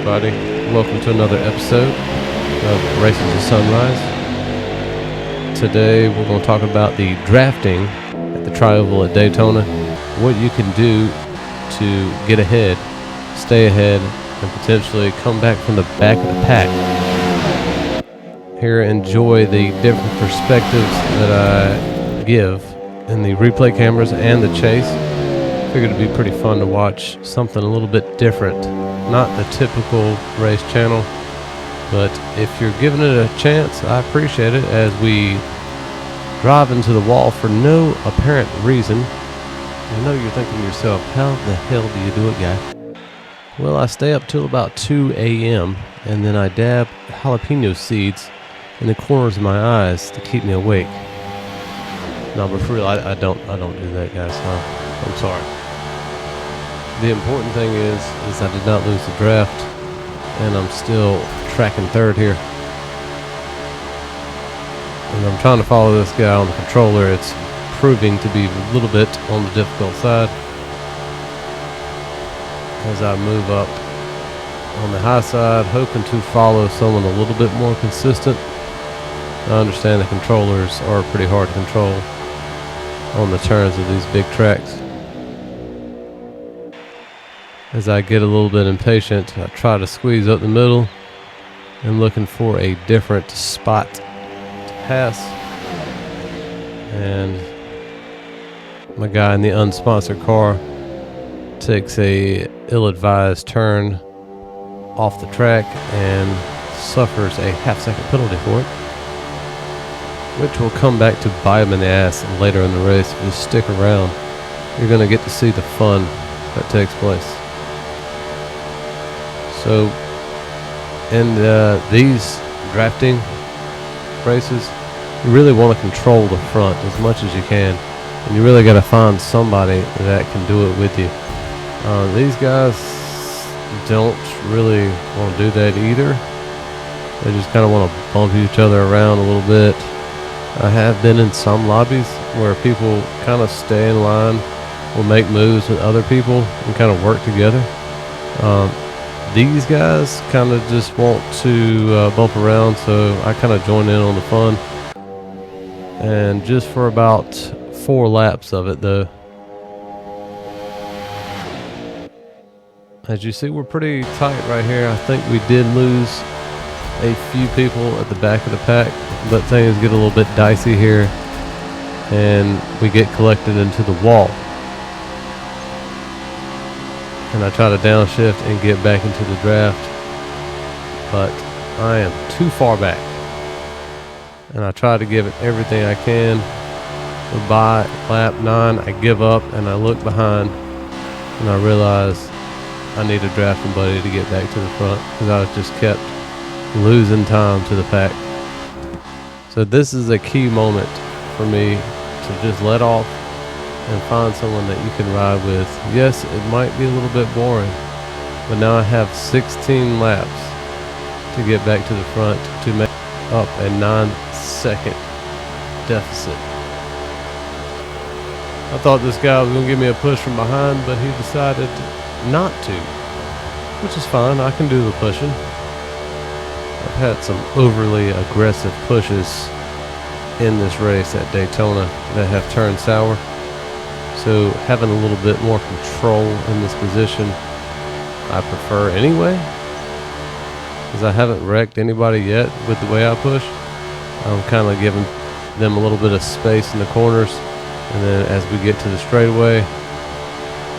everybody. Welcome to another episode of Racing to Sunrise. Today we're going to talk about the drafting at the Tri-Oval at Daytona. What you can do to get ahead, stay ahead, and potentially come back from the back of the pack. Here, enjoy the different perspectives that I give in the replay cameras and the chase. Figured it'd be pretty fun to watch something a little bit different. Not the typical race channel, but if you're giving it a chance, I appreciate it as we drive into the wall for no apparent reason. I know you're thinking to yourself, how the hell do you do it, guy? Well, I stay up till about 2 a.m. and then I dab jalapeno seeds in the corners of my eyes to keep me awake. No, but for real, I don't do that, guys. I'm sorry. The important thing is I did not lose the draft, and I'm still tracking third here. And I'm trying to follow this guy on the controller. It's proving to be a little bit on the difficult side as I move up on the high side, hoping to follow someone a little bit more consistent. I understand the controllers are pretty hard to control on the turns of these big tracks. As I get a little bit impatient, I try to squeeze up the middle and looking for a different spot to pass. And my guy in the unsponsored car takes a ill-advised turn off the track and suffers a half-second penalty for it, which will come back to bite him in the ass later in the race. If you stick around, you're going to get to see the fun that takes place. So, in these drafting races, you really want to control the front as much as you can, and you really got to find somebody that can do it with you. These guys don't really want to do that either. They just kind of want to bump each other around a little bit. I have been in some lobbies where people kind of stay in line, will make moves with other people and kind of work together. These guys kind of just want to bump around, so I kind of join in on the fun. And just for about 4 laps of it, though. As you see, we're pretty tight right here. I think we did lose a few people at the back of the pack, but things get a little bit dicey here, and we get collected into the wall. And I try to downshift and get back into the draft, but I am too far back. And I try to give it everything I can. But by lap 9, I give up and I look behind, and I realize I need a drafting buddy to get back to the front because I just kept losing time to the pack. So this is a key moment for me to just let off and find someone that you can ride with. Yes, it might be a little bit boring, but now I have 16 laps to get back to the front to make up a 9-second deficit. I thought this guy was going to give me a push from behind, but he decided not to, which is fine. I can do the pushing. I've had some overly aggressive pushes in this race at Daytona that have turned sour. So having a little bit more control in this position, I prefer anyway, because I haven't wrecked anybody yet with the way I push. I'm kind of giving them a little bit of space in the corners, and then as we get to the straightaway,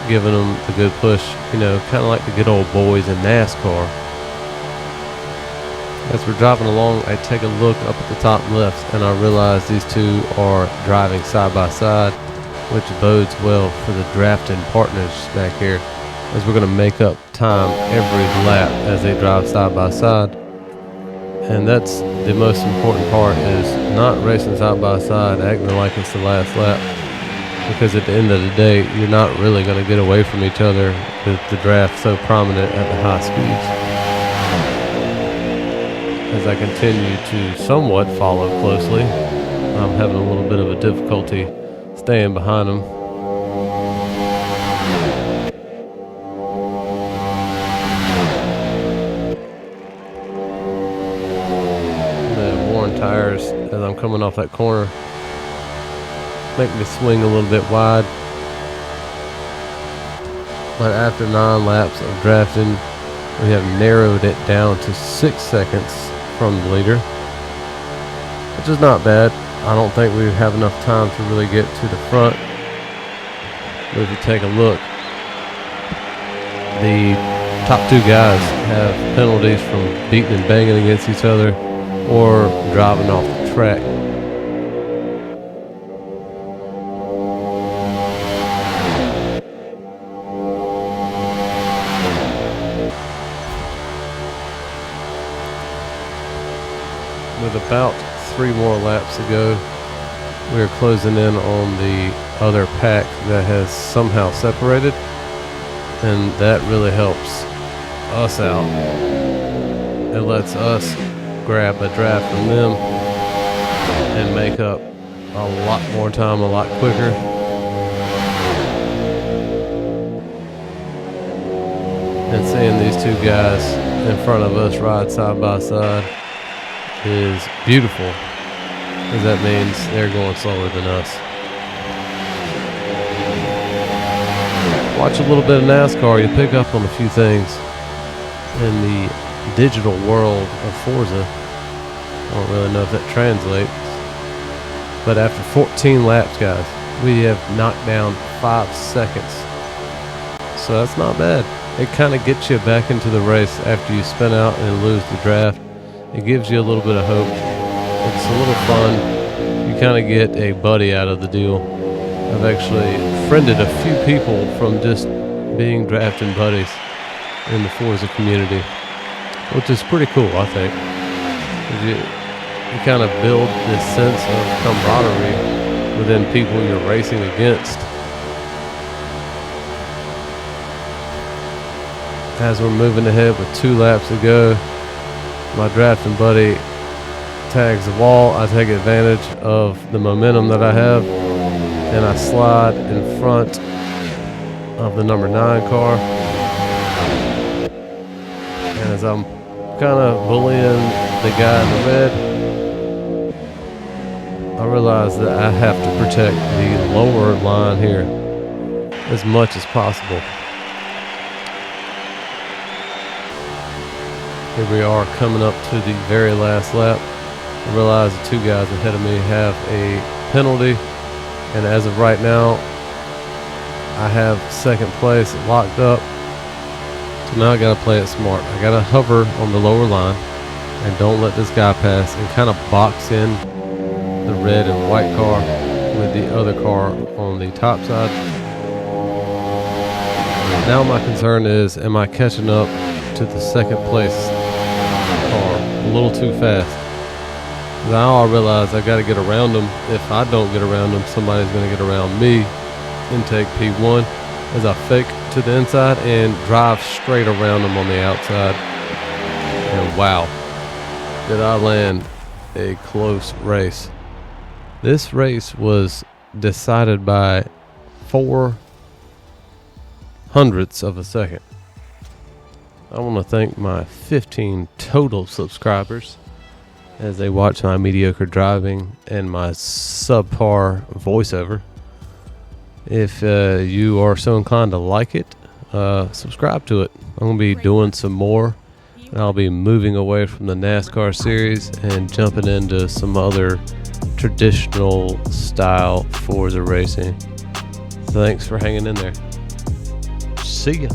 giving them the good push, kind of like the good old boys in NASCAR. As we're driving along, I take a look up at the top left, and I realize these two are driving side by side, which bodes well for the drafting partners back here, as we're going to make up time every lap as they drive side by side. And that's the most important part, is not racing side by side, acting like it's the last lap, because at the end of the day, you're not really going to get away from each other with the draft so prominent at the high speeds. As I continue to somewhat follow closely, I'm having a little bit of a difficulty staying behind them. as I'm coming off that corner. Make me swing a little bit wide. But after 9 laps of drafting, we have narrowed it down to 6 seconds from the leader, which is not bad. I don't think we have enough time to really get to the front. But if you take a look, the top 2 guys have penalties from beating and banging against each other or driving off the track. With about 3 more laps to go, we are closing in on the other pack that has somehow separated, and that really helps us out. It lets us grab a draft from them and make up a lot more time a lot quicker. And seeing these 2 guys in front of us ride side by side is beautiful, because that means they're going slower than us. Watch a little bit of NASCAR, you pick up on a few things in the digital world of Forza. I don't really know if that translates, but after 14 laps, guys, we have knocked down 5 seconds, so that's not bad. It kind of gets you back into the race after you spin out and lose the draft. It gives you a little bit of hope. It's a little fun. You kind of get a buddy out of the deal. I've actually friended a few people from just being drafting buddies in the Forza community, which is pretty cool, I think. You kind of build this sense of camaraderie within people you're racing against. As we're moving ahead with 2 laps to go, my drafting buddy tags the wall. I take advantage of the momentum that I have, and I slide in front of the number 9 car. And as I'm kind of bullying the guy in the red, I realize that I have to protect the lower line here as much as possible. Here we are coming up to the very last lap. I realize the 2 guys ahead of me have a penalty, and as of right now, I have 2nd place locked up. So now I gotta play it smart. I gotta hover on the lower line and don't let this guy pass, and kind of box in the red and white car with the other car on the top side. Now my concern is, am I catching up to the 2nd place car a little too fast? Now I realize I got to get around them. If I don't get around them, somebody's going to get around me and take P1, as I fake to the inside and drive straight around them on the outside. And wow, did I land a close race. This race was decided by 0.04 of a second. I want to thank my 15 total subscribers as they watch my mediocre driving and my subpar voiceover. If you are so inclined to like it, subscribe to it. I'm going to be doing some more, and I'll be moving away from the NASCAR series and jumping into some other traditional style Forza racing. Thanks for hanging in there. See ya.